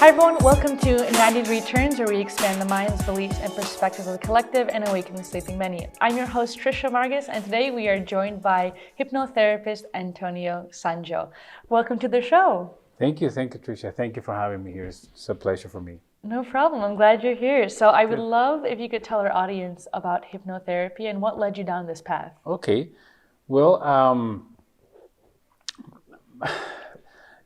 Hi everyone, welcome to 90 Returns, where we expand the minds, beliefs, and perspectives of the collective and awaken the sleeping many. I'm your host, Trisha Margus, and today we are joined by hypnotherapist Antonio Sangio. Welcome to the show. Thank you, Trisha. Thank you for having me here. It's a pleasure for me. No problem. I'm glad you're here. So I would love if you could tell our audience about hypnotherapy and what led you down this path. Okay. Well,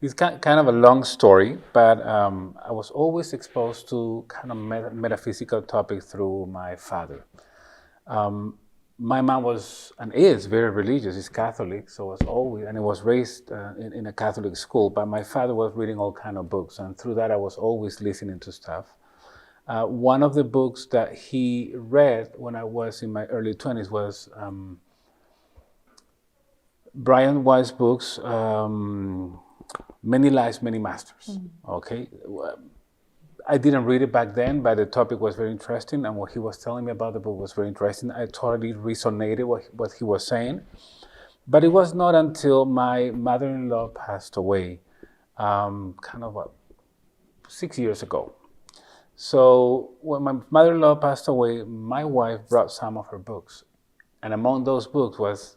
it's kind of a long story, but I was always exposed to kind of metaphysical topics through my father. My mom was and is very religious. She's Catholic, so I was raised in a Catholic school. But my father was reading all kind of books, and through that I was always listening to stuff. One of the books that he read when I was in my early 20s was Brian Weiss's books, Many Lives, Many Masters. Okay. I didn't read it back then, but the topic was very interesting, and what he was telling me about the book was very interesting. I totally resonated what he was saying. But it was not until my mother-in-law passed away, kind of 6 years ago. So when my mother-in-law passed away, my wife brought some of her books. And among those books was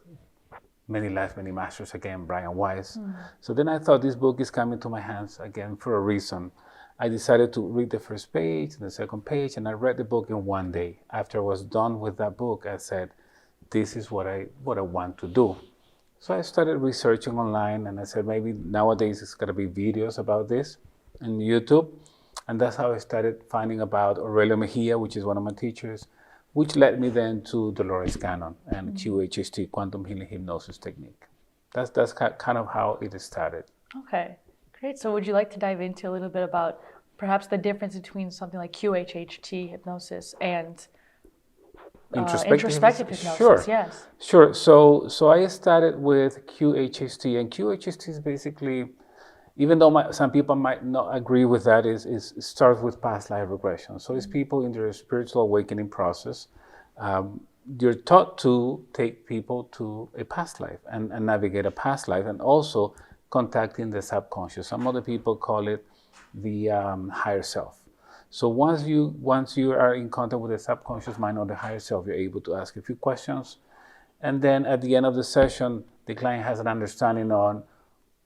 Many Lives, Many Masters, again, Brian Weiss. So then I thought, this book is coming to my hands again for a reason. I decided to read the first page and the second page, and I read the book in one day. After I was done with that book, I said, this is what I want to do. So I started researching online, and I said, maybe nowadays it's going to be videos about this on YouTube. And that's how I started finding about Aurelio Mejia, which is one of my teachers, which led me then to Dolores Cannon and QHHT, Quantum Healing Hypnosis Technique. That's kind of how it started. Okay, great. So would you like to dive into a little bit about perhaps the difference between something like QHHT hypnosis and introspective hypnosis? Sure. Yes. Sure. So I started with QHHT, and QHHT is basically, even though some people might not agree with that, it starts with past life regression. So it's people in their spiritual awakening process. You're taught to take people to a past life and navigate a past life, and also contacting the subconscious. Some other people call it the higher self. So once you are in contact with the subconscious mind or the higher self, you're able to ask a few questions. And then at the end of the session, the client has an understanding on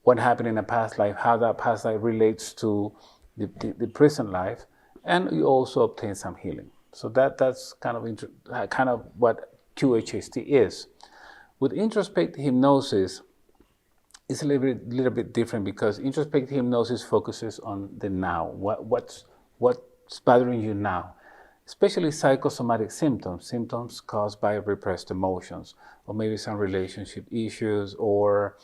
what happened in a past life, how that past life relates to the present life, and you also obtain some healing. So that's kind of what QHHT is. With introspective hypnosis, it's a little bit different, because introspective hypnosis focuses on the now. What's bothering you now, especially psychosomatic symptoms caused by repressed emotions, or maybe some relationship issues, or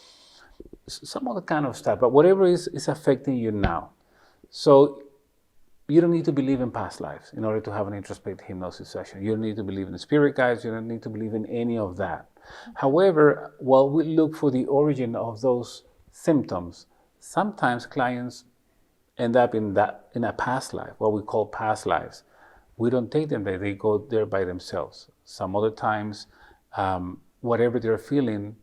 some other kind of stuff, but whatever is affecting you now. So you don't need to believe in past lives in order to have an introspective hypnosis session. You don't need to believe in the spirit guides. You don't need to believe in any of that. However, while we look for the origin of those symptoms, sometimes clients end up in a past life, what we call past lives. We don't take them there. They go there by themselves. Some other times, whatever they're feeling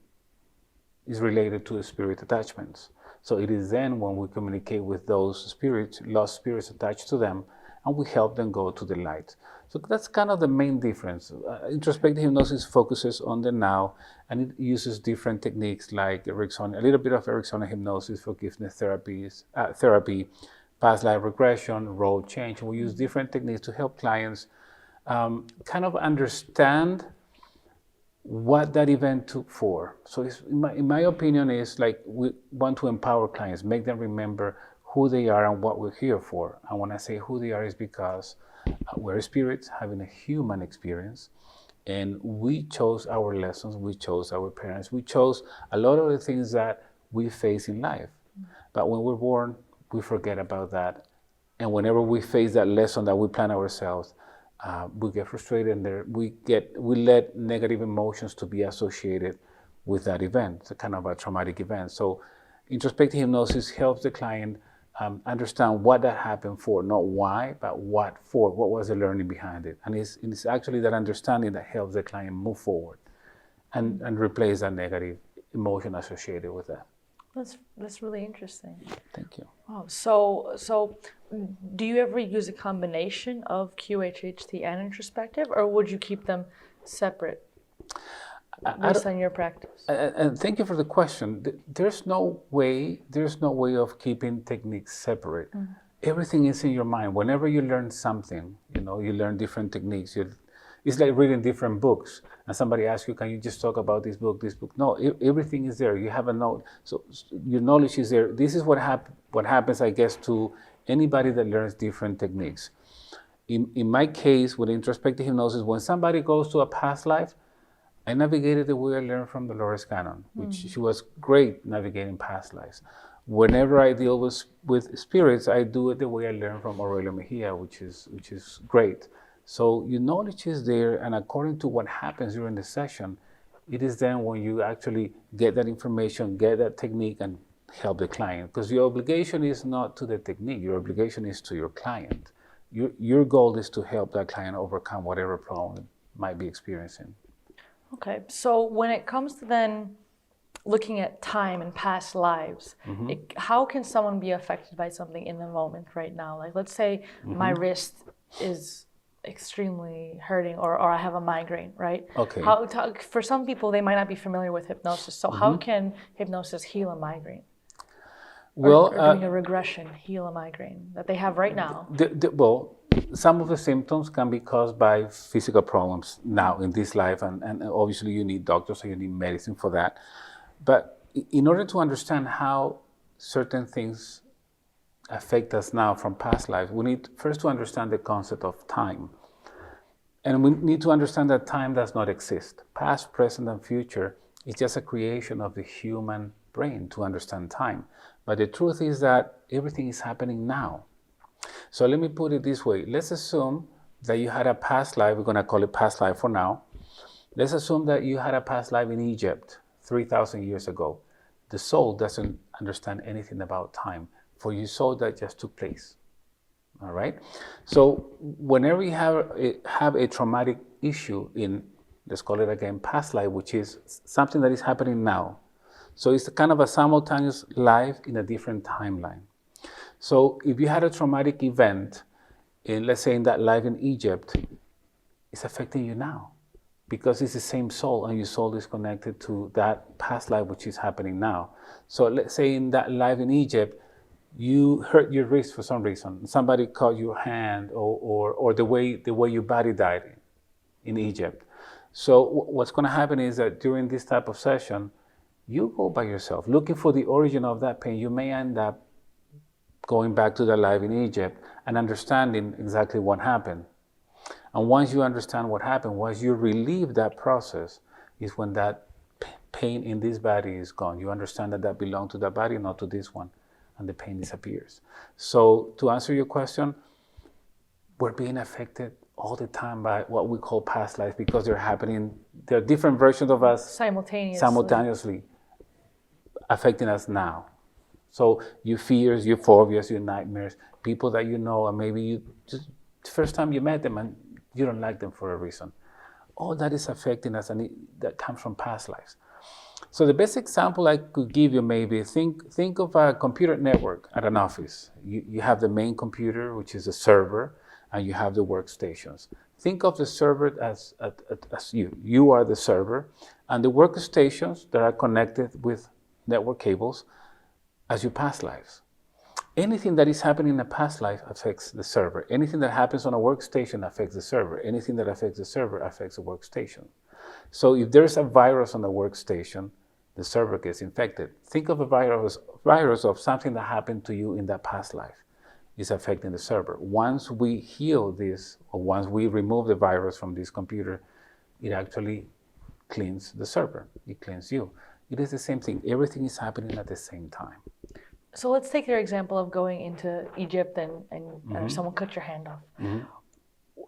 is related to spirit attachments. So it is then when we communicate with those spirits, lost spirits attached to them, and we help them go to the light. So that's kind of the main difference. Introspective hypnosis focuses on the now, and it uses different techniques like a little bit of Ericksonian hypnosis, forgiveness therapy, past life regression, role change. We use different techniques to help clients kind of understand what that event took for. So in my opinion, is like we want to empower clients, make them remember who they are and what we're here for. And when I say who they are, is because we're spirits having a human experience, and we chose our lessons, we chose our parents, we chose a lot of the things that we face in life. But when we're born, we forget about that. And whenever we face that lesson that we plan ourselves, we get frustrated, and we let negative emotions to be associated with that event. It's a kind of a traumatic event. So introspective hypnosis helps the client understand what that happened for, not why, but what for, what was the learning behind it. And it's actually that understanding that helps the client move forward and replace that negative emotion associated with that. That's really interesting. Thank you. Wow. So do you ever use a combination of QHHT and introspective, or would you keep them separate based on your practice? And thank you for the question. There's no way of keeping techniques separate. Everything is in your mind. Whenever you learn something, you learn different techniques. It's like reading different books. And somebody asks you, can you just talk about this book, this book? No, everything is there. You have a note. So your knowledge is there. This is what happens, I guess, to anybody that learns different techniques. In my case, with introspective hypnosis, when somebody goes to a past life, I navigated the way I learned from Dolores Cannon, which she was great navigating past lives. Whenever I deal with spirits, I do it the way I learned from Aurelio Mejia, which is great. So your knowledge is there, and according to what happens during the session, it is then when you actually get that information, get that technique, and help the client. Because your obligation is not to the technique, your obligation is to your client. Your goal is to help that client overcome whatever problem it might be experiencing. Okay, so when it comes to then looking at time and past lives, how can someone be affected by something in the moment right now? Like, let's say my wrist is extremely hurting, or I have a migraine, right? Okay. For some people, they might not be familiar with hypnosis. So how can hypnosis heal a migraine? Well, or doing a regression heal a migraine that they have right now? Well, some of the symptoms can be caused by physical problems now in this life, and obviously you need doctors, so you need medicine for that. But in order to understand how certain things affect us now from past lives, we need first to understand the concept of time. And we need to understand that time does not exist. Past, present, and future is just a creation of the human brain to understand time. But the truth is that everything is happening now. So let me put it this way. Let's assume that you had a past life. We're going to call it past life for now. Let's assume that you had a past life in Egypt 3,000 years ago. The soul doesn't understand anything about time. For your soul, that just took place. All right? So whenever you have a traumatic issue in, let's call it again, past life, which is something that is happening now. So it's kind of a simultaneous life in a different timeline. So if you had a traumatic event, let's say in that life in Egypt, it's affecting you now because it's the same soul, and your soul is connected to that past life which is happening now. So let's say in that life in Egypt, you hurt your wrist for some reason. Somebody cut your hand, or the way your body died in Egypt. So what's going to happen is that during this type of session, you go by yourself looking for the origin of that pain. You may end up going back to the life in Egypt and understanding exactly what happened. And once you understand what happened, once you relieve that process, is when that pain in this body is gone. You understand that belonged to that body, not to this one, and the pain disappears. So to answer your question, we're being affected all the time by what we call past lives because they're happening. There are different versions of us simultaneously affecting us now. So your fears, your phobias, your nightmares, people that you know, and maybe you just the first time you met them and you don't like them for a reason. All that is affecting us, and that comes from past lives. So the best example I could give you, maybe think of a computer network at an office. You have the main computer, which is the server, and you have the workstations. Think of the server as you. You are the server, and the workstations that are connected with network cables as your past lives. Anything that is happening in a past life affects the server. Anything that happens on a workstation affects the server. Anything that affects the server affects the workstation. So if there's a virus on the workstation, the server gets infected. Think of a virus of something that happened to you in that past life. It's affecting the server. Once we heal this, or once we remove the virus from this computer, it actually cleans the server. It cleans you. It is the same thing. Everything is happening at the same time. So let's take your example of going into Egypt and someone cut your hand off.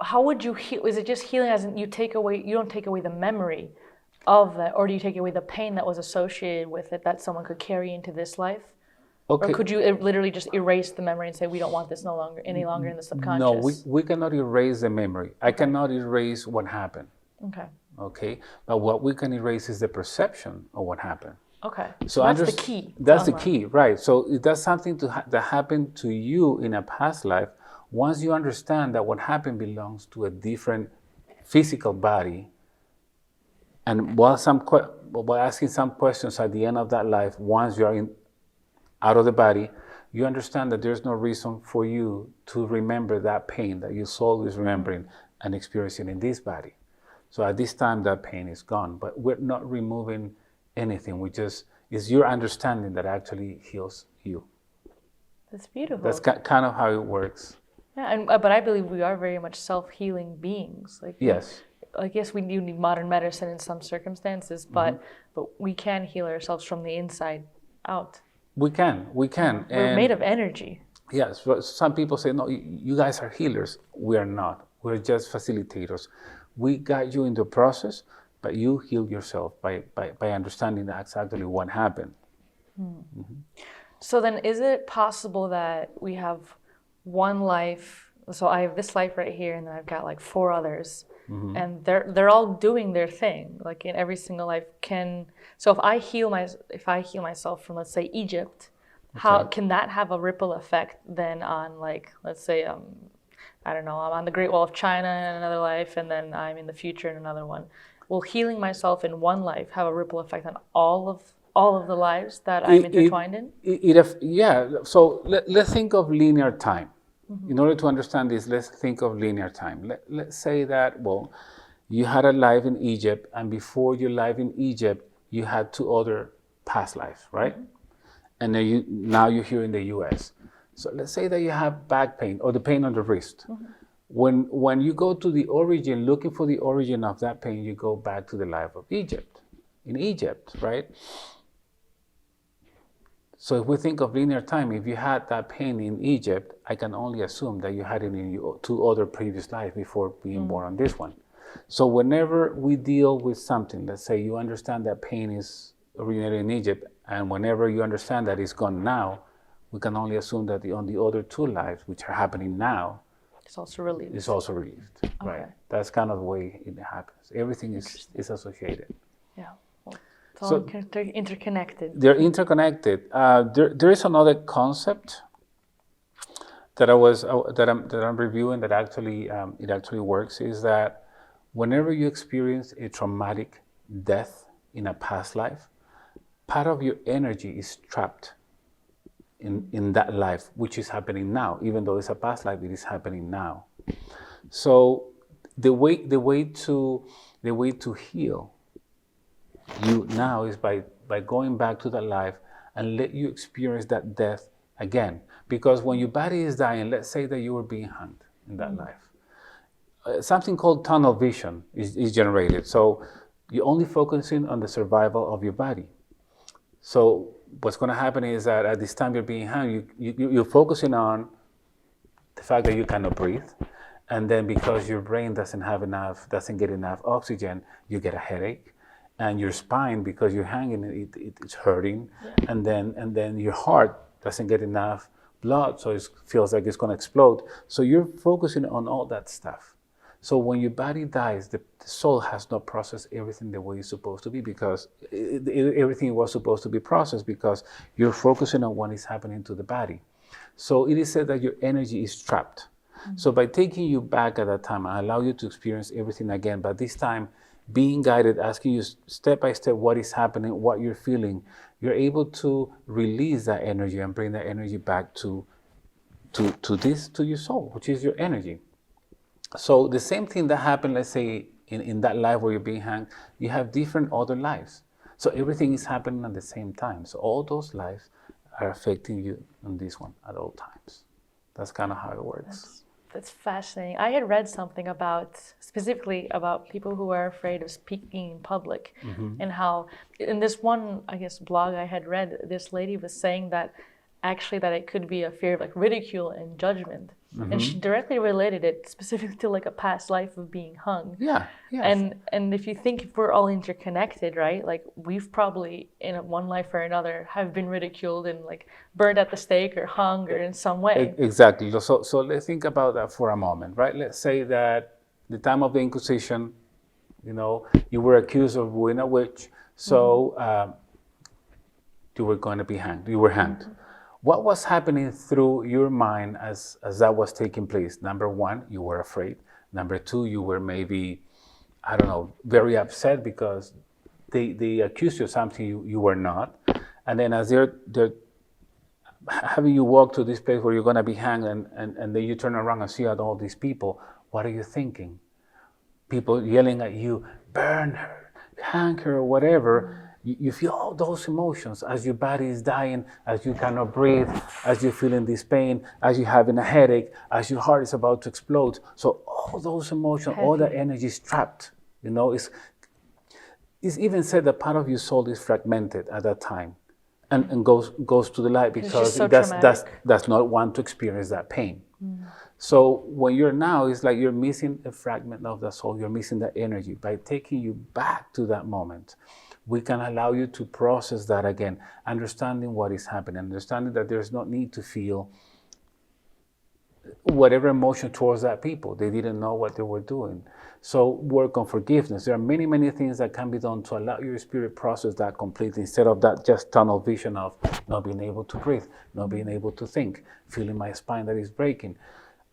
How would you heal? Is it just healing as in you don't take away the memory of that, or do you take away the pain that was associated with it that someone could carry into this life? Okay. Or could you literally just erase the memory and say, we don't want this any longer in the subconscious? No, we cannot erase the memory. I cannot erase what happened. Okay. Okay, but what we can erase is the perception of what happened. Okay. So that's the key. That's the key, right? So if that's something that happened to you in a past life, once you understand that what happened belongs to a different physical body, and while asking some questions at the end of that life, once you are out of the body, you understand that there's no reason for you to remember that pain that your soul is remembering and experiencing in this body. So at this time, that pain is gone, but we're not removing anything. It's your understanding that actually heals you. That's beautiful. That's kind of how it works. Yeah, and but I believe we are very much self-healing beings. Like yes, I guess we do need modern medicine in some circumstances, but we can heal ourselves from the inside out. We can. We're made of energy. Yes, but some people say, no, you guys are healers. We are not. We're just facilitators. We guide you in the process, but you heal yourself by understanding exactly what happened. So then is it possible that we have one life, so I have this life right here, and then I've got like 4 others, and they're all doing their thing, like in every single life. So if I heal myself from, let's say, Egypt, how can that have a ripple effect then on, like, let's say I don't know, I'm on the Great Wall of China in another life, and then I'm in the future in another one. Will healing myself in one life have a ripple effect on all of the lives that I'm intertwined in? Yeah. So let's think of linear time. In order to understand this, let's think of linear time. Let's say that, well, you had a life in Egypt, and before your life in Egypt, you had 2 other past lives, right? And then now you're here in the U.S. So let's say that you have back pain or the pain on the wrist. When you go to the origin, looking for the origin of that pain, you go back to the life of Egypt, in Egypt, right? So if we think of linear time, if you had that pain in Egypt, I can only assume that you had it in your 2 other previous lives before being born on this one. So whenever we deal with something, let's say you understand that pain is originated in Egypt, and whenever you understand that it's gone now, we can only assume that on the other 2 lives, which are happening now, it's also relieved. It's also relieved, right? That's kind of the way it happens. Everything is associated. Yeah. It's all interconnected. They're interconnected. There is another concept that I'm reviewing that actually it actually works, is that whenever you experience a traumatic death in a past life, part of your energy is trapped in that life, which is happening now. Even though it's a past life, it is happening now. So the way to heal you now is by going back to that life and let you experience that death again. Because when your body is dying, let's say that you were being hanged in that life, something called tunnel vision is generated. So you're only focusing on the survival of your body. So what's going to happen is that at this time you're being hung, you're focusing on the fact that you cannot breathe. And then because your brain doesn't get enough oxygen, you get a headache. And your spine, because you're hanging, it's hurting. Yeah. And then your heart doesn't get enough blood, so it feels like it's going to explode. So you're focusing on all that stuff. So when your body dies, the soul has not processed everything the way it's supposed to be, because everything was supposed to be processed, because you're focusing on what is happening to the body. So it is said that your energy is trapped. Mm-hmm. So by taking you back at that time, I allow you to experience everything again, but this time being guided, asking you step by step what is happening, what you're feeling, you're able to release that energy and bring that energy back to your soul, which is your energy. So the same thing that happened, let's say, in that life where you're being hanged, you have different other lives. So everything is happening at the same time. So all those lives are affecting you on this one at all times. That's kind of how it works. That's fascinating. I had read something specifically about people who are afraid of speaking in public, and how in this one, I guess, blog I had read, this lady was saying that actually that it could be a fear of like ridicule and judgment. And she directly related it specifically to like a past life of being hung. Yeah. Yes. And if you think if we're all interconnected, right? Like we've probably in one life or another have been ridiculed and like burned at the stake or hung or in some way. Exactly. So let's think about that for a moment, right? Let's say that the time of the Inquisition, you were accused of being a witch. So you were going to be hanged. You were hanged. What was happening through your mind as that was taking place? Number one, you were afraid. Number two, you were maybe, I don't know, very upset because they accused you of something you were not. And then as they're having you walk to this place where you're going to be hanged, and then you turn around and see all these people, what are you thinking? People yelling at you, burn her, hang her, or whatever. You feel all those emotions as your body is dying, as you cannot breathe, as you're feeling this pain, as you're having a headache, as your heart is about to explode. So all those emotions, all that energy is trapped. You know, it's even said that part of your soul is fragmented at that time and goes to the light because so it does not want to experience that pain. So when you're now, it's like you're missing a fragment of the soul, you're missing that energy. By taking you back to that moment, we can allow you to process that again, understanding what is happening, understanding that there's no need to feel whatever emotion towards that people. They didn't know what they were doing. So work on forgiveness. There are many, many things that can be done to allow your spirit process that completely, instead of that just tunnel vision of not being able to breathe, not being able to think, feeling my spine that is breaking.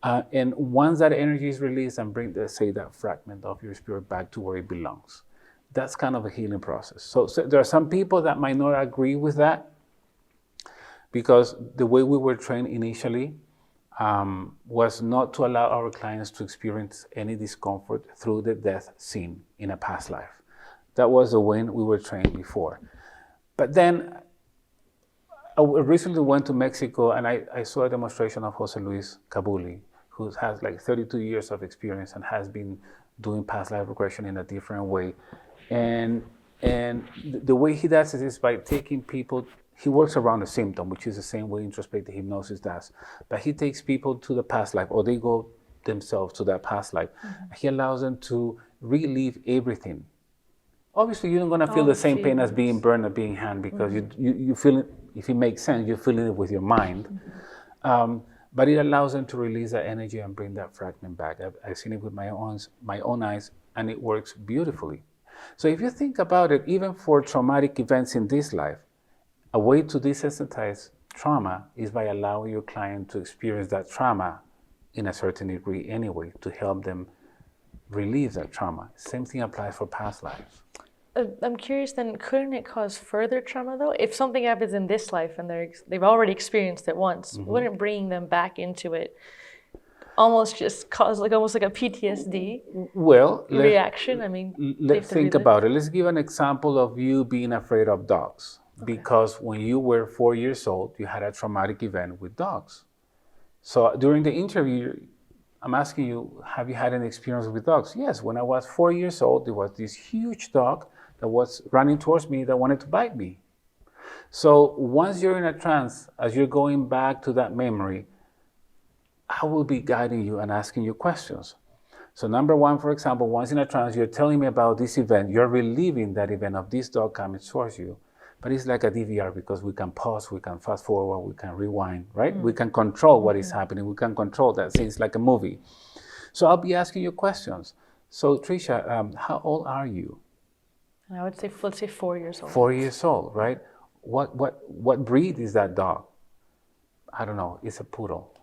And once that energy is released and bring, say, that fragment of your spirit back to where it belongs, that's kind of a healing process. So there are some people that might not agree with that because the way we were trained initially was not to allow our clients to experience any discomfort through the death scene in a past life. That was the way we were trained before. But then I recently went to Mexico and I saw a demonstration of Jose Luis Cabuli, who has like 32 years of experience and has been doing past life regression in a different way. And the way he does it is by taking people, he works around the symptom, which is the same way introspective hypnosis does. But he takes people to the past life, or they go themselves to that past life. He allows them to relive everything. Obviously, you're not going to feel the same pain as being burned or being hanged because you feel it, if it makes sense, you're feeling it with your mind. But it allows them to release that energy and bring that fragment back. I've seen it with my own eyes, and it works beautifully. So if you think about it, even for traumatic events in this life, a way to desensitize trauma is by allowing your client to experience that trauma in a certain degree anyway, to help them relieve that trauma. Same thing applies for past lives. I'm curious then, couldn't it cause further trauma though? If something happens in this life and they've already experienced it once, wouldn't bringing them back into it almost just cause almost like a PTSD reaction? I mean, let's think about it. Let's give an example of you being afraid of dogs. Because when you were 4 years old, you had a traumatic event with dogs. So during the interview, I'm asking you, have you had an experience with dogs? Yes, when I was 4 years old, there was this huge dog that was running towards me that wanted to bite me. So once you're in a trance, as you're going back to that memory, I will be guiding you and asking you questions. So number one, for example, once in a trance, you're telling me about this event, you're reliving that event of this dog coming towards you. But it's like a DVR because we can pause, we can fast forward, we can rewind, right? We can control what is happening. We can control that. See, it's like a movie. So I'll be asking you questions. So Tricia, how old are you? I would say, let's say 4 years old. 4 years old, right? What breed is that dog? I don't know. It's a poodle.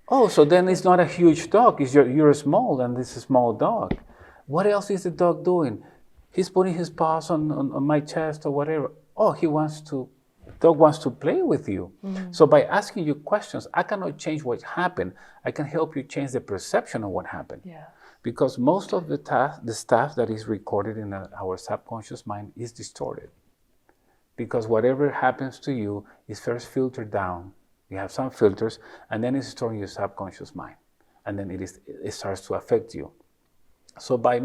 Oh, so then it's not a huge dog. You're small and it's a small dog. What else is the dog doing? He's putting his paws on my chest or whatever. Oh, dog wants to play with you. So by asking you questions, I cannot change what happened. I can help you change the perception of what happened. Yeah. Because most of the stuff that is recorded in our subconscious mind is distorted. Because whatever happens to you is first filtered down. You have some filters, and then it's stored in your subconscious mind. And then it starts to affect you. So by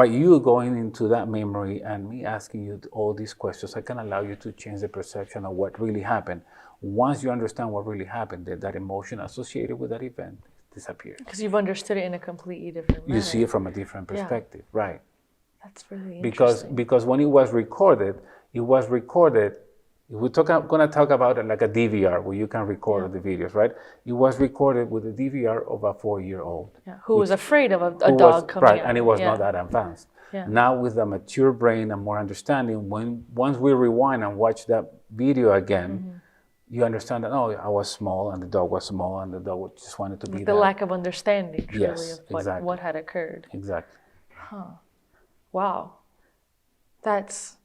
you going into that memory and me asking you all these questions, I can allow you to change the perception of what really happened. Once you understand what really happened, that emotion associated with that event disappears. Because you've understood it in a completely different manner. You see it from a different perspective, right? That's really interesting. Because when it was recorded, we're going to talk about it like a DVR where you can record the videos, right? It was recorded with a DVR of a 4-year-old. Yeah, who was afraid of a dog coming out. And it was not that advanced. Yeah. Now with a mature brain and more understanding, once we rewind and watch that video again, you understand that, oh, I was small and the dog was small and the dog just wanted to be The that. lack of understanding, truly, Yes, of exactly. what had occurred. Exactly. Wow. That's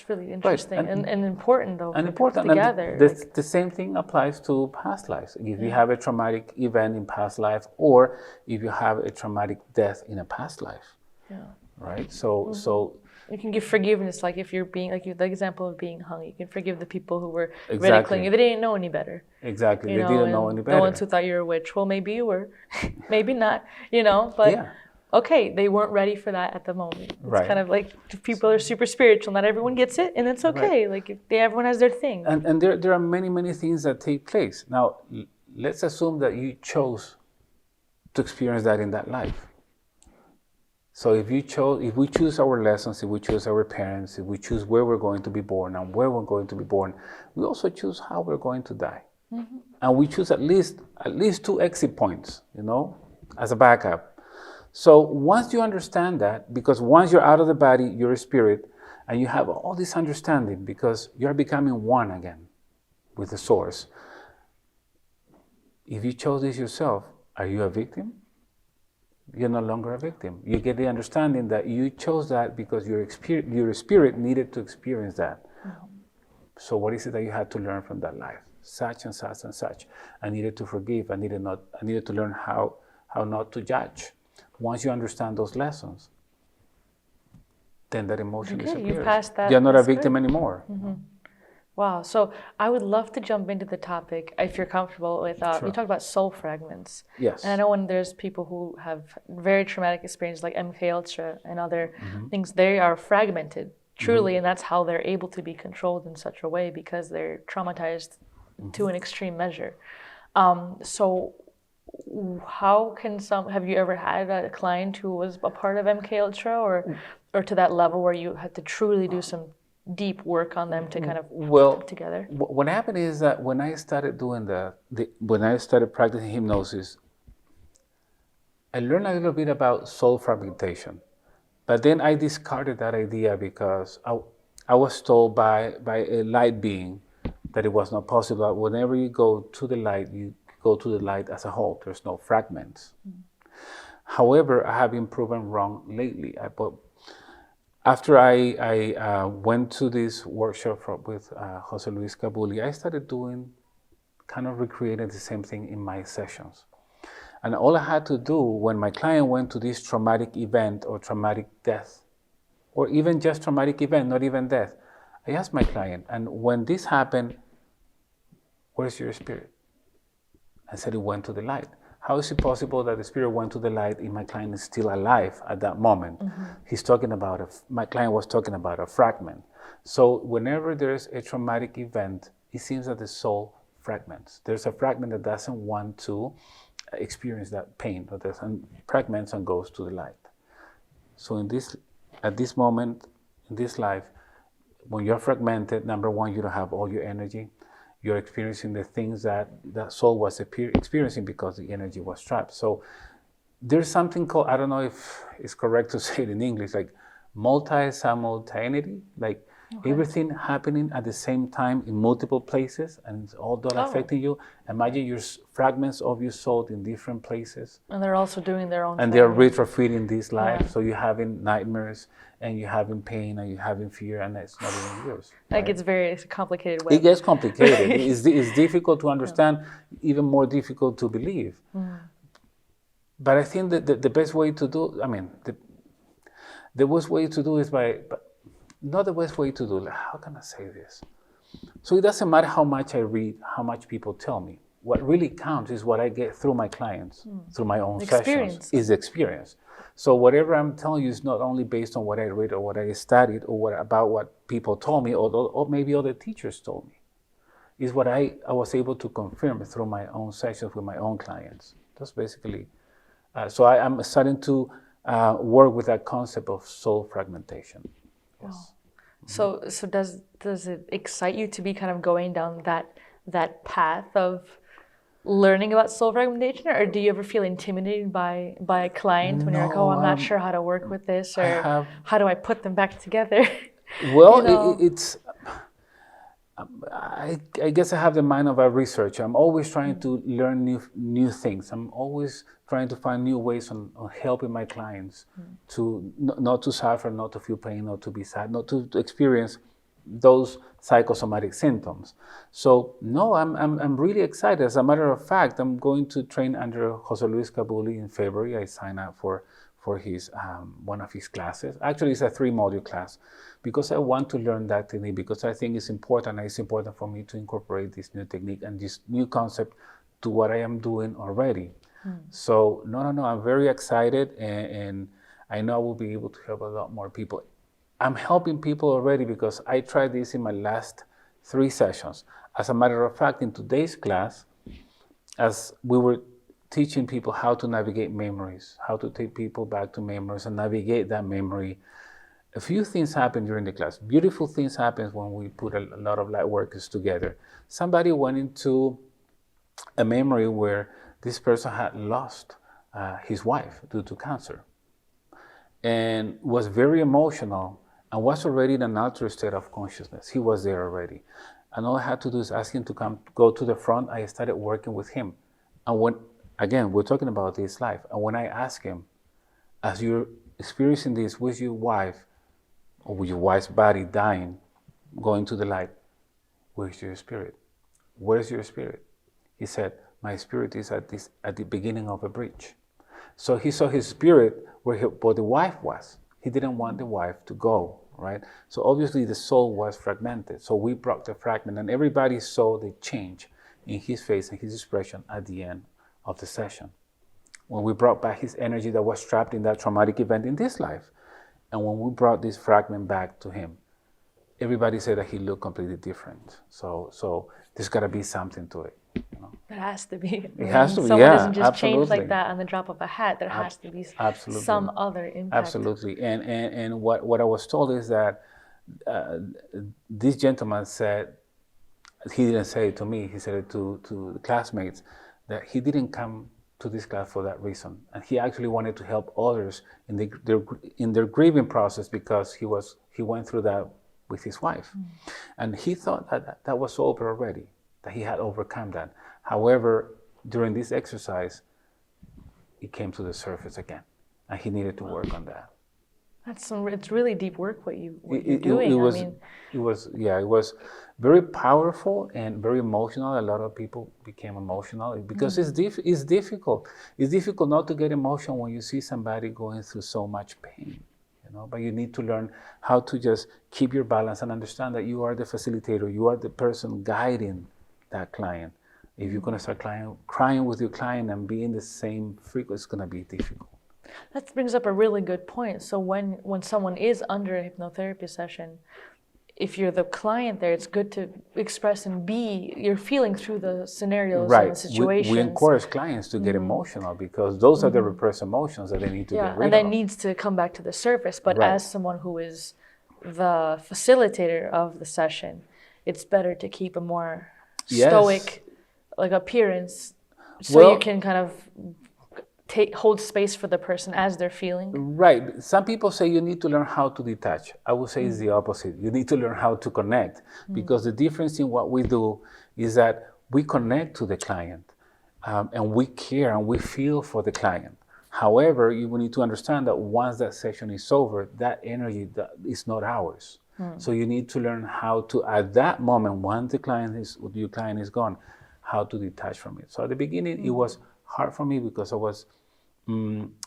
really Right. interesting and important, though, And for people important. to gather. And the same thing applies to past lives. If you have a traumatic event in past life, or if you have a traumatic death in a past life, right? So You can give forgiveness, like if you're being, like the example of being hung, you can forgive the people who were Exactly. ridiculing you. They didn't know any better. Exactly. You They know, didn't know and any better. the ones who thought you were a witch, well, maybe you were, maybe not, but okay, they weren't ready for that at the moment. It's Right. kind of like people are super spiritual, not everyone gets it, and it's okay. Like if everyone has their thing. And there are many things that take place. Now, let's assume that you chose to experience that in that life. So if we choose our lessons, if we choose our parents, if we choose where we're going to be born and where we're going to be born, we also choose how we're going to die. And we choose at least 2 exit points, as a backup. So once you understand that, because once you're out of the body, you're a spirit, and you have all this understanding because you're becoming one again with the source. If you chose this yourself, are you a victim? You're no longer a victim. You get the understanding that you chose that because your spirit needed to experience that. So what is it that you had to learn from that life? Such and such and such. I needed to forgive. I needed to learn how not to judge. Once you understand those lessons, then that emotion disappears. You passed that. You're not a victim anymore. Wow. So I would love to jump into the topic, if you're comfortable with, you talk about soul fragments. Yes. And I know when there's people who have very traumatic experiences like MK Ultra and other things, they are fragmented, truly, and that's how they're able to be controlled in such a way because they're traumatized to an extreme measure. So how can have you ever had a client who was a part of MK Ultra or to that level where you had to truly do some deep work on them to kind of put together? What happened is that when I started doing when I started practicing hypnosis, I learned a little bit about soul fragmentation, but then I discarded that idea because I was told by a light being that it was not possible. Whenever you go to the light, you go to the light as a whole. There's no fragments. However, I have been proven wrong lately. After I went to this workshop with Jose Luis Cabuli, I started kind of recreating the same thing in my sessions. And all I had to do when my client went to this traumatic event or traumatic death, or even just traumatic event, not even death, I asked my client, and when this happened, where's your spirit? I said it went to the light. How is it possible that the spirit went to the light if my client is still alive at that moment? My client was talking about a fragment. So whenever there's a traumatic event, it seems that the soul fragments. There's a fragment that doesn't want to experience that pain, or fragments and goes to the light. So at this moment, in this life, when you're fragmented, number one, you don't have all your energy. You're experiencing the things that soul was experiencing because the energy was trapped. So there's something called, I don't know if it's correct to say it in English, like multi-simultaneity, like everything happening at the same time in multiple places, and it's all affecting you. Imagine your fragments of your soul in different places. And they're also doing their own and thing. They're retrofitting this life. So you're having nightmares, and you're having pain, and you're having fear, and it's not even yours. Like it's very complicated. Web. It gets complicated. It's difficult to understand, even more difficult to believe. But I think that the best way to do, the worst way to do is not the best way to do, how can I say this? So it doesn't matter how much I read, how much people tell me. What really counts is what I get through my clients, through my own sessions, is experience. So whatever I'm telling you is not only based on what I read or what I studied or about what people told me or maybe other teachers told me. Is what I was able to confirm through my own sessions with my own clients. That's basically, so I'm starting to work with that concept of soul fragmentation. Yes. Wow. So does it excite you to be kind of going down that path of learning about soul fragmentation, or do you ever feel intimidated by a client when you're like, oh, I'm not sure how to work with this, or how do I put them back together? Well, You know? it's. I guess I have the mind of a researcher. I'm always trying to learn new things. I'm always trying to find new ways on helping my clients to not to suffer, not to feel pain, not to be sad, not to experience those psychosomatic symptoms. So no, I'm really excited. As a matter of fact, I'm going to train under Jose Luis Cabuli in February. I signed up for his one of his classes. Actually, it's a 3-module class because I want to learn that technique, because I think it's important. It's important for me to incorporate this new technique and this new concept to what I am doing already. So no, I'm very excited, and I know I will be able to help a lot more people. I'm helping people already because I tried this in my last 3 sessions. As a matter of fact, in today's class, as we were teaching people how to navigate memories, how to take people back to memories and navigate that memory, a few things happen during the class. Beautiful things happen when we put a lot of light workers together. Somebody went into a memory where this person had lost his wife due to cancer and was very emotional and was already in an altered state of consciousness. He was there already. And all I had to do is ask him to go to the front. I started working with him. And when, again, we're talking about this life. And when I asked him, as you're experiencing this with your wife, or with your wife's body dying, going to the light, where's your spirit? Where's your spirit? He said, my spirit is at the beginning of a bridge. So he saw his spirit where the wife was. He didn't want the wife to go, right? So obviously the soul was fragmented. So we brought the fragment, and everybody saw the change in his face and his expression at the end of the session. When we brought back his energy that was trapped in that traumatic event in this life, and when we brought this fragment back to him, everybody said that he looked completely different. So there's got to be something to it. You know? There has to be. It has to be. Someone Yeah, doesn't just absolutely. change like that on the drop of a hat. There has to be some other impact. Absolutely. And what I was told is that this gentleman said, he didn't say it to me, he said it to the classmates, that he didn't come to this class for that reason. And he actually wanted to help others in their grieving process, because he went through that with his wife. And he thought that was over already, that he had overcome that. However, during this exercise, it came to the surface again, and he needed to work on that. It's really deep work what you're doing. It was very powerful and very emotional. A lot of people became emotional because it's difficult. It's difficult not to get emotional when you see somebody going through so much pain, you know. But you need to learn how to just keep your balance and understand that you are the facilitator. You are the person guiding that client. If you're going to start crying with your client and be in the same frequency, it's going to be difficult. That brings up a really good point. So when someone is under a hypnotherapy session, if you're the client there, it's good to express and be your feeling through the scenarios and the situations. We encourage clients to get emotional, because those are the repressed emotions that they need to get rid of. And that needs to come back to the surface. But as someone who is the facilitator of the session, it's better to keep a more stoic appearance, so you can kind of hold space for the person as they're feeling. Right. Some people say you need to learn how to detach. I would say it's the opposite. You need to learn how to connect, because the difference in what we do is that we connect to the client, and we care and we feel for the client. However, you need to understand that once that session is over, that energy is not ours. So you need to learn how to, at that moment, once your client is gone, how to detach from it. So at the beginning, it was hard for me, because I was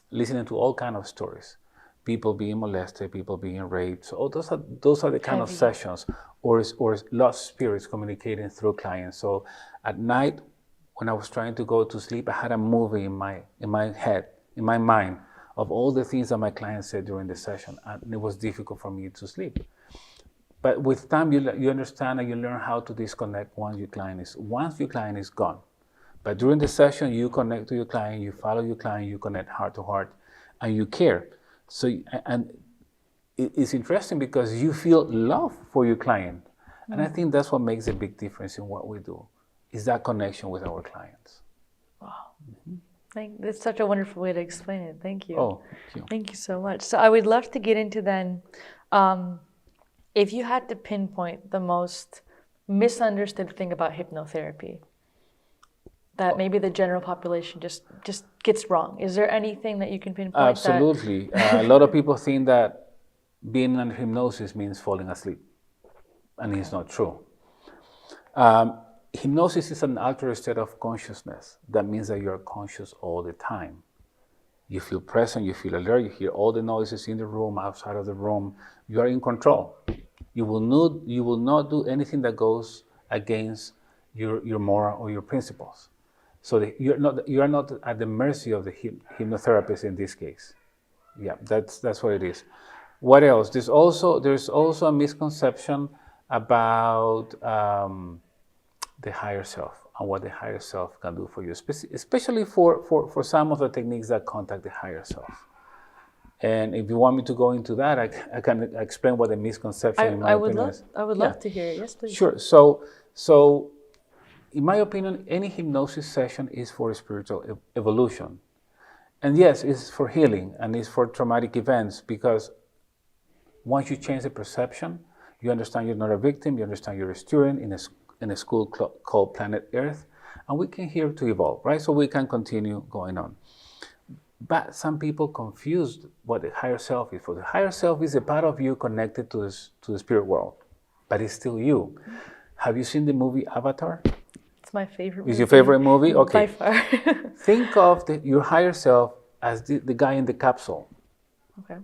listening to all kinds of stories, people being molested, people being raped. So those are the kind of sessions, or lost spirits communicating through clients. So at night, when I was trying to go to sleep, I had a movie in my head, in my mind, of all the things that my clients said during the session, and it was difficult for me to sleep. But with time, you understand and you learn how to disconnect once your client is gone. But during the session, you connect to your client, you follow your client, you connect heart to heart, and you care. So, and it's interesting because you feel love for your client. And I think that's what makes a big difference in what we do, is that connection with our clients. That's such a wonderful way to explain it. Thank you. Oh, thank you. Thank you so much. So I would love to get into then, if you had to pinpoint the most misunderstood thing about hypnotherapy that maybe the general population just gets wrong. Is there anything that you can pinpoint? Absolutely. A lot of people think that being under hypnosis means falling asleep, and it's not true. Hypnosis is an altered state of consciousness. That means that you're conscious all the time. You feel present, you feel alert, you hear all the noises in the room, outside of the room. You are in control. You will not do anything that goes against your moral or your principles. So you are not at the mercy of the hypnotherapist in this case. Yeah, that's what it is. What else? There's also a misconception about the higher self and what the higher self can do for you, especially for some of the techniques that contact the higher self. And if you want me to go into that, I can explain what the misconception in my opinion is. I would love to hear it. Yes, please. Sure. So in my opinion, any hypnosis session is for spiritual evolution. And yes, it's for healing and it's for traumatic events, because once you change the perception, you understand you're not a victim, you understand you're a student in a school called Planet Earth, and we can here to evolve, right? So we can continue going on. But some people confuse what the higher self is. For the higher self is a part of you connected to the spirit world, but it's still you. Have you seen the movie Avatar? It's my favorite movie. Is your favorite movie? Okay. By far. Think of your higher self as the guy in the capsule. Okay.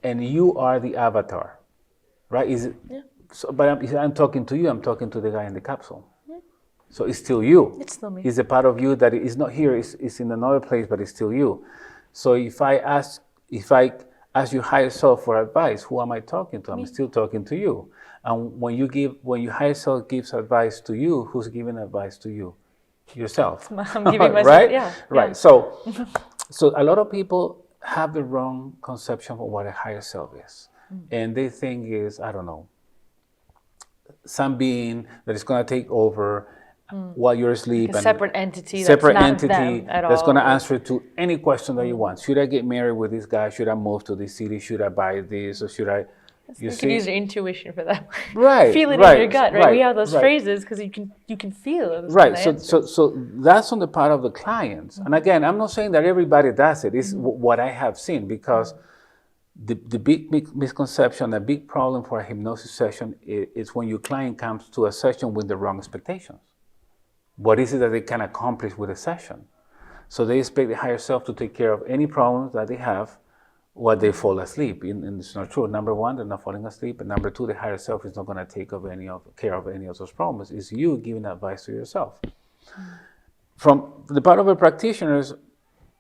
And you are the avatar, right? Is it? Yeah. So, but I'm talking to you. I'm talking to the guy in the capsule. Yeah. So it's still you. It's still me. It's a part of you that is not here. It's in another place, but it's still you. So if I ask your higher self for advice, who am I talking to? I'm still talking to you. And when your higher self gives advice to you, who's giving advice to you? Yourself. I'm giving myself. Right? Yeah. Right. Yeah. So a lot of people have the wrong conception of what a higher self is. And they think is, I don't know, some being that is going to take over while you're asleep. Like a separate entity that's all. going to answer to any question that you want. Should I get married with this guy? Should I move to this city? Should I buy this? Or should I... You can use your intuition for that. Right. Feel it in your gut, right? We have those phrases because you can feel it. Right. So that's on the part of the clients. And again, I'm not saying that everybody does it. It's what I have seen, because the big misconception, a big problem for a hypnosis session is when your client comes to a session with the wrong expectations. What is it that they can accomplish with a session? So they expect the higher self to take care of any problems that they have while they fall asleep. And it's not true. Number one, they're not falling asleep. And number two, the higher self is not going to take care of any of those problems. It's you giving advice to yourself. From the part of the practitioners,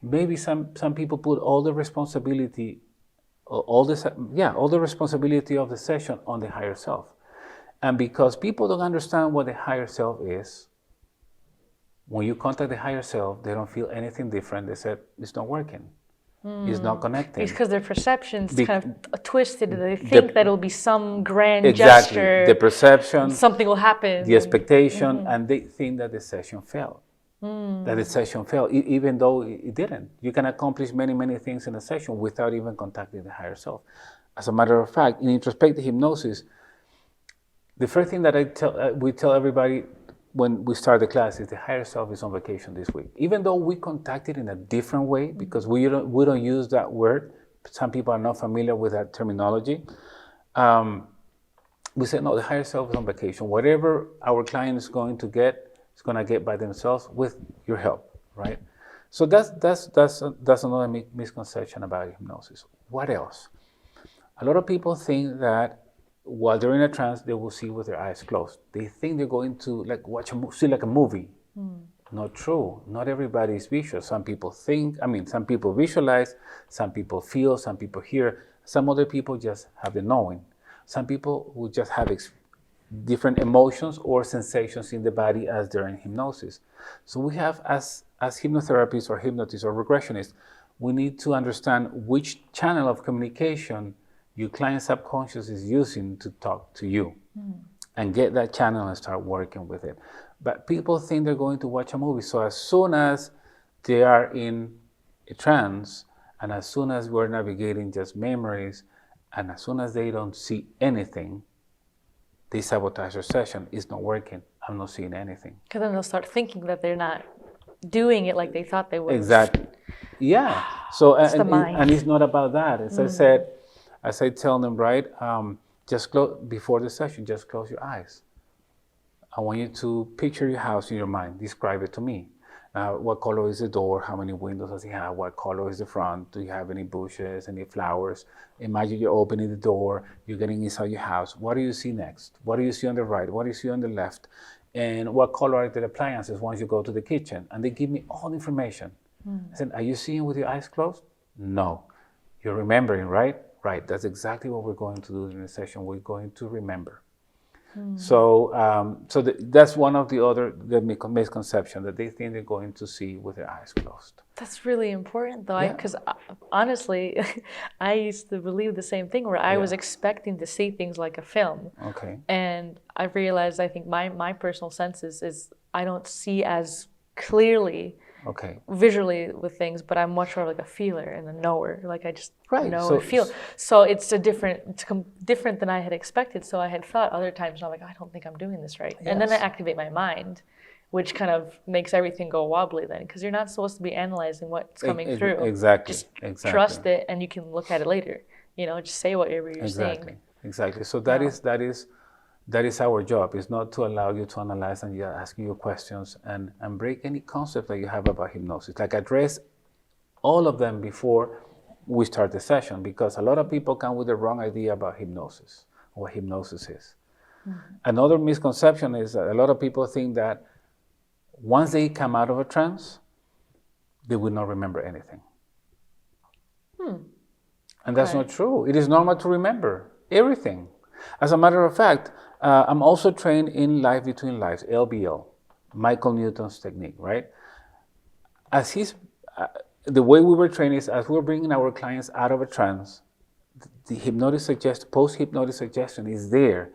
maybe some people put all the responsibility, all the responsibility of the session on the higher self. And because people don't understand what the higher self is, when you contact the higher self, they don't feel anything different. They said, it's not working. It's not connecting. It's because their perception's kind of twisted. They think that it'll be some grand gesture. The perception. Something will happen. The expectation, and they think that the session failed. That the session failed, even though it didn't. You can accomplish many, many things in a session without even contacting the higher self. As a matter of fact, in introspective hypnosis, the first thing that we tell everybody when we start the class is the higher self is on vacation this week. Even though we contact it in a different way, because we don't use that word. Some people are not familiar with that terminology. We say, no, the higher self is on vacation. Whatever our client is going to get, is going to get by themselves with your help, right? So that's another misconception about hypnosis. What else? A lot of people think that while they're in a trance, they will see with their eyes closed. They think they're going to see like a movie. Not true. Not everybody is visual. Some people some people visualize, some people feel, some people hear. Some other people just have the knowing. Some people will just have different emotions or sensations in the body as they're in hypnosis. So we have, as hypnotherapists or hypnotists or regressionists, we need to understand which channel of communication your client's subconscious is using to talk to you, and get that channel and start working with it. But people think they're going to watch a movie. So as soon as they are in a trance, and as soon as we're navigating just memories, and as soon as they don't see anything, they sabotage their session. It's not working. I'm not seeing anything. Because then they'll start thinking that they're not doing it like they thought they would. Exactly. Yeah. So It's the mind. and it's not about that. As I said, as I tell them, right, just before the session, just close your eyes. I want you to picture your house in your mind. Describe it to me. What color is the door? How many windows does it have? What color is the front? Do you have any bushes, any flowers? Imagine you're opening the door, you're getting inside your house. What do you see next? What do you see on the right? What do you see on the left? And what color are the appliances once you go to the kitchen? And they give me all the information. I said, are you seeing with your eyes closed? No. You're remembering, right? Right. That's exactly what we're going to do in the session. We're going to remember. So, that's one of the misconceptions that they think they're going to see with their eyes closed. That's really important, though, because honestly, I used to believe the same thing, where I was expecting to see things like a film. Okay. And I realized, I think my personal senses is I don't see as clearly visually with things, but I'm much more like a feeler and a knower. Like I just know and feel. So it's different than I had expected. So I had thought other times, I'm like, I don't think I'm doing this right. Yes. And then I activate my mind, which kind of makes everything go wobbly then, because you're not supposed to be analyzing what's coming through. Exactly. Just trust it, and you can look at it later. Just say whatever you're saying. Exactly. So that is our job. It's not to allow you to analyze and asking you questions and break any concept that you have about hypnosis. Like address all of them before we start the session, because a lot of people come with the wrong idea about hypnosis, or what hypnosis is. Another misconception is that a lot of people think that once they come out of a trance, they will not remember anything. And that's not true. It is normal to remember everything. As a matter of fact, I'm also trained in Life Between Lives, LBL, Michael Newton's technique, right? The way we were trained is as we were bringing our clients out of a trance, the post-hypnotic suggestion is there.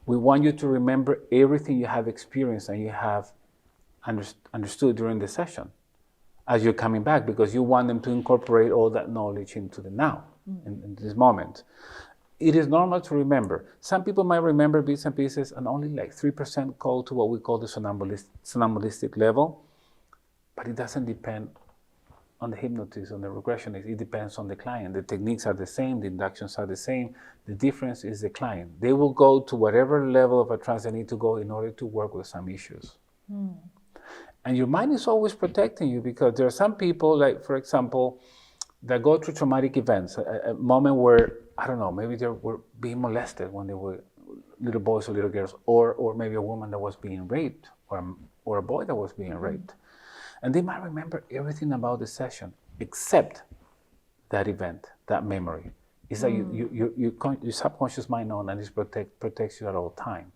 We want you to remember everything you have experienced and you have understood during the session as you're coming back, because you want them to incorporate all that knowledge into the now, in this moment. It is normal to remember. Some people might remember bits and pieces, and only like 3% go to what we call the somnambulistic level, but it doesn't depend on the hypnotist, on the regressionist. It depends on the client. The techniques are the same, the inductions are the same. The difference is the client. They will go to whatever level of a trance they need to go in order to work with some issues. And your mind is always protecting you, because there are some people, like for example, that go through traumatic events, a moment where, I don't know, maybe they were being molested when they were little boys or little girls, or maybe a woman that was being raped, or a boy that was being raped. And they might remember everything about the session except that event, that memory. It's like your subconscious mind knows, and it protects you at all time.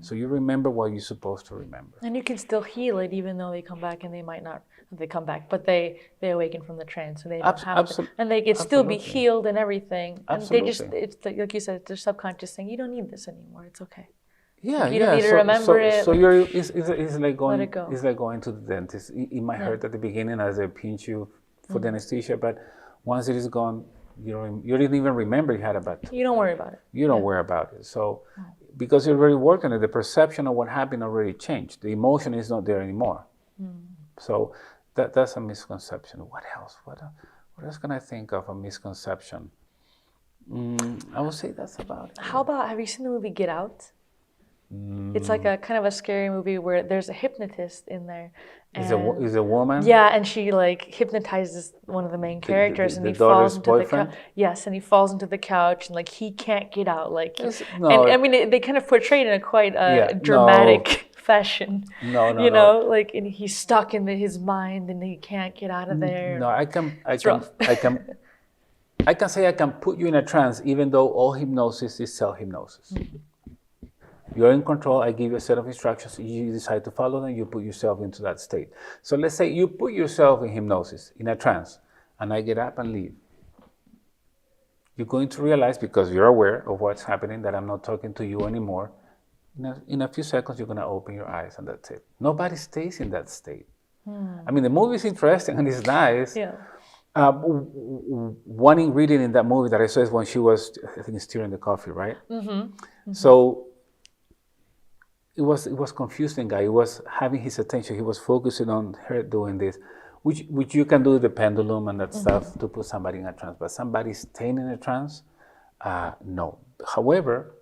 So you remember what you're supposed to remember. And you can still heal it, even though they come back, and they might not. They come back, but they awaken from the trance, and they don't have to, and they can still be healed and everything. And they just, it's like you said, their subconscious saying, you don't need this anymore. It's okay. Yeah, you don't need to remember it. So it's like going. Let it go. It's like going to the dentist. It might hurt at the beginning as they pinch you for the anesthesia, but once it is gone, you didn't even remember you had a bad. You don't worry about it. You don't worry about it. So because you already worked on it, the perception of what happened already changed. The emotion is not there anymore. So that's a misconception. What else? What else can I think of a misconception? I would say that's about it. How about, have you seen the movie Get Out? It's like a kind of a scary movie where there's a hypnotist in there. Is a woman? Yeah, and she like hypnotizes one of the main characters, and he falls into the couch. Yes, and he falls into the couch, and like he can't get out. Like, and I mean, they kind of portray it in a quite dramatic fashion. No, like, and he's stuck in his mind, and he can't get out of there. No, I can say I can put you in a trance, even though all hypnosis is self-hypnosis. You're in control. I give you a set of instructions. You decide to follow them. You put yourself into that state. So let's say you put yourself in hypnosis, in a trance, and I get up and leave. You're going to realize, because you're aware of what's happening, that I'm not talking to you anymore. In a few seconds, you're going to open your eyes, and that's it. Nobody stays in that state. I mean, the movie is interesting and it's nice. Yeah. One ingredient in that movie that I saw is when she was, I think, stirring the coffee, right? So it was confusing guy. He was having his attention. He was focusing on her doing this, which you can do with the pendulum and that stuff to put somebody in a trance. But somebody staying in a trance, no. However,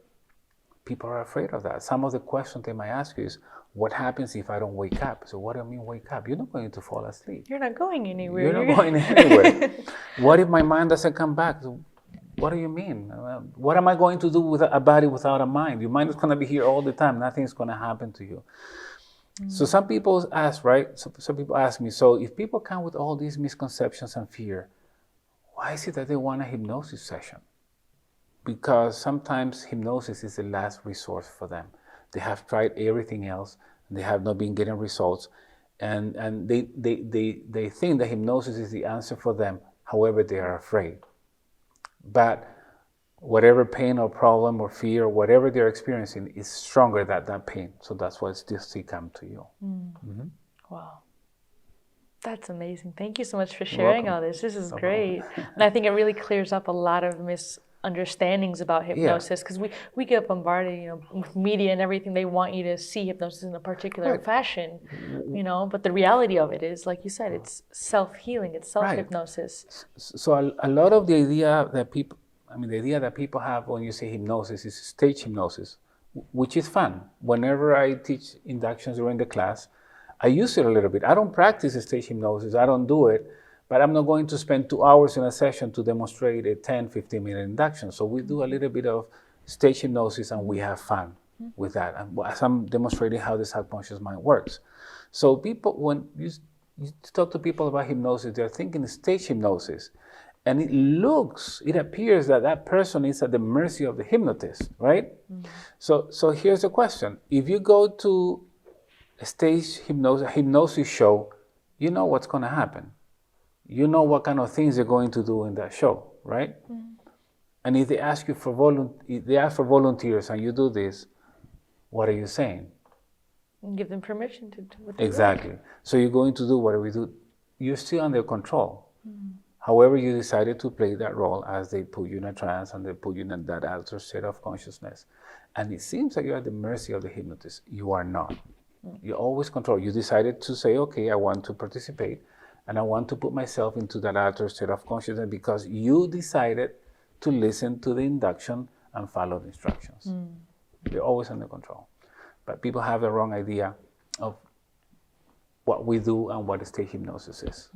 people are afraid of that. Some of the questions they might ask you is, what happens if I don't wake up? So what do I mean wake up? You're not going to fall asleep. You're not going anywhere. You're not going anywhere. What if my mind doesn't come back? What do you mean? What am I going to do with a body without a mind? Your mind is going to be here all the time. Nothing's going to happen to you. So some people ask, right? Some people ask me, so if people come with all these misconceptions and fear, why is it that they want a hypnosis session? Because sometimes hypnosis is the last resource for them. They have tried everything else, and they have not been getting results, and they think that hypnosis is the answer for them. However, they are afraid. But whatever pain or problem or fear or whatever they're experiencing is stronger than that pain. So that's why still come to you. Wow. That's amazing. Thank you so much for sharing all this. This is great. And I think it really clears up a lot of misunderstandings about hypnosis, because we get bombarded, with media and everything. They want you to see hypnosis in a particular fashion, but the reality of it is, like you said, it's self-healing, it's self-hypnosis. So a lot of the idea that people have when you say hypnosis is stage hypnosis, which is fun. Whenever I teach inductions during the class, I use it a little bit. I don't practice stage hypnosis, I don't do it, but I'm not going to spend 2 hours in a session to demonstrate a 10, 15-minute induction. So we do a little bit of stage hypnosis and we have fun with that. And as I'm demonstrating how the subconscious mind works. So people, when you talk to people about hypnosis, they're thinking stage hypnosis. And it appears that person is at the mercy of the hypnotist, right? So here's the question. If you go to a stage hypnosis show, you know what's going to happen. You know what kind of things they're going to do in that show, right? And if they ask you for volunteers and you do this, what are you saying? Give them permission to do what they Exactly. like. So you're going to do whatever we do. You're still under control. However, you decided to play that role as they put you in a trance and they put you in that altered state of consciousness. And it seems like you're at the mercy of the hypnotist. You are not. You always control. You decided to say, okay, I want to participate and I want to put myself into that altered state of consciousness because you decided to listen to the induction and follow the instructions. You're always under control. But people have the wrong idea of what we do and what stage hypnosis is.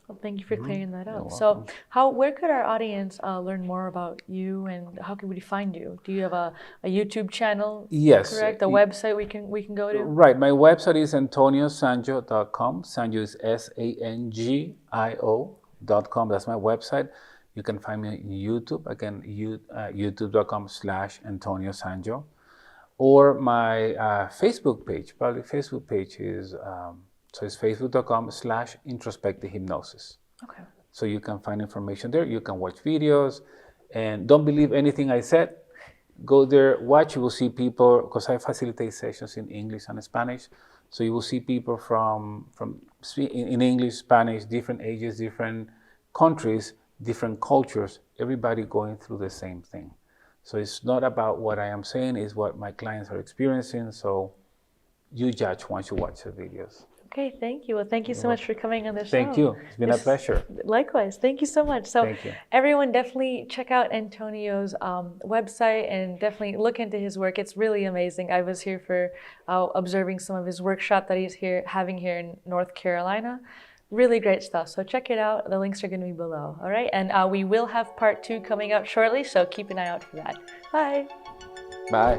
Well, thank you for clearing that up. So where could our audience learn more about you, and how can we find you? Do you have a YouTube channel? Yes. Correct? A website we can go to? Right. My website is antoniosangio.com. Sangio is SANGIO.com. That's my website. You can find me on YouTube. Again, youtube.com/Antonio Sangio. Or my Facebook page. Public Facebook page is... So it's facebook.com/introspective hypnosis. Okay. So you can find information there. You can watch videos, and don't believe anything I said. Go there, watch. You will see people, because I facilitate sessions in English and Spanish. So you will see people from in English, Spanish, different ages, different countries, different cultures. Everybody going through the same thing. So it's not about what I am saying; it's what my clients are experiencing. So you judge once you watch the videos. Okay, thank you. Well, thank you so much for coming on the show. Thank you. It's been a pleasure. Likewise. Thank you so much. So thank you. Everyone definitely check out Antonio's website and definitely look into his work. It's really amazing. I was here for observing some of his workshop that he's having here in North Carolina. Really great stuff. So check it out. The links are going to be below. All right. And we will have part 2 coming out shortly. So keep an eye out for that. Bye. Bye.